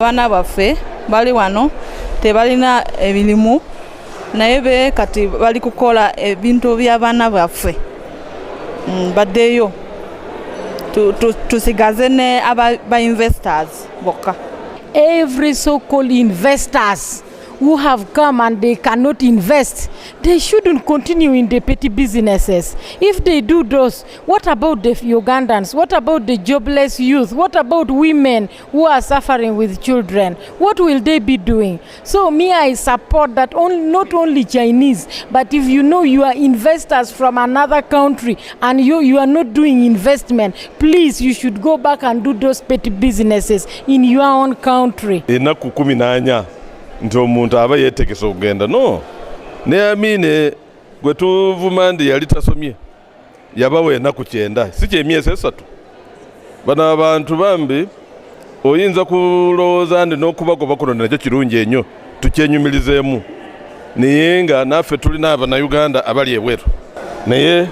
Abaana baffe bali wano tebalina emirimu naye be kati bali kukola ebintu by'abaana baffe baddeyo tusigaze ne aba investors bokka. Every so-called investors who have come and they cannot invest, they shouldn't continue in the petty businesses. If they do those, what about the Ugandans? What about the jobless youth? What about women who are suffering with children? What will they be doing? So me, I support that not only Chinese, but if you know you are investors from another country and you are not doing investment, please, you should go back and do those petty businesses in your own country. Nti omuntu aba yeetegese okugenda no ne amine gwe tuvuma ndi yali tasomye yabawe ennaku 9 si kyemyezi 3 bano abantu bambi oyinza kulowooza ndi n'okubagoba kuno nakyo kirungi ennyo tukyenyumirizeemu naye nga naffe tulina Abannayuganda abali ebweru naye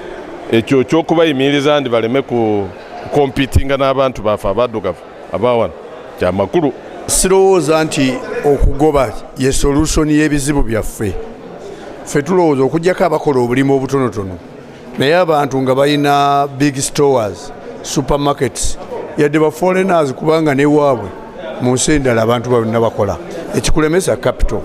ekyo ky'okubayimiriza ndi baleme ku kompitinga n'abantu baffe abaddugavu abawano kya makulu. Sirowooza nti okugoba ye solution y'ebizibu byaffe. Ffe tulowooza okuggyako abakola obulimu obutonotono naye abantu nga balina big stores, supermarkets, yadde ba foreigners kubanga newaabwe mu nsi endala abantu balina bakola ekikulemesa capital.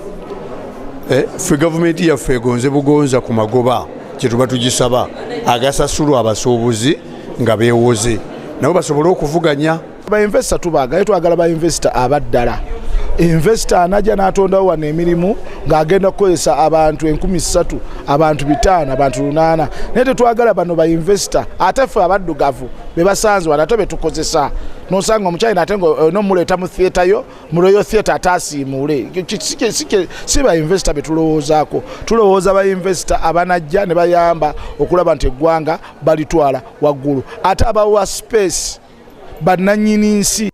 Ffe gavumenti yaffe egonze bugonza ku magoba kye tuba tugisaba agasasulwa abasuubuzi nga beewoze nabo basobole okuvuganya. Ba-investor tubaaga twagala ba-investor abaddala. Investor anajja n'atondawo wano emirimu ng'agenda kukozesa abantu 3,000, abantu 5, abantu 8. Naye tetwagala bano ba-investor ate ffe abaddugavu be basanze wano ate be tukozesa. N'osanga omukyayina ate n'omuleeta mu theatre yo, mu Royal Theatre ate asiimuule. Si ba-investor be tulowoozaako. Tulowooza ba-investor abanajja ne bayamba okulaba nti eggwanga balitwala waggulu. Ate abawa space bannannyini nsi